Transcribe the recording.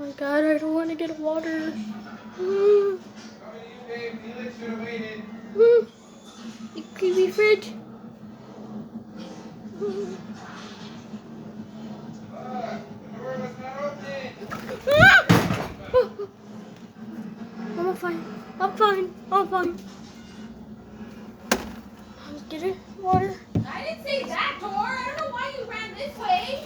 Oh my God, I don't want to get water. The creepy fridge. I'm fine. I'm fine. I'm fine. Let's get it. Water. I didn't say that door. I don't know why you ran this way.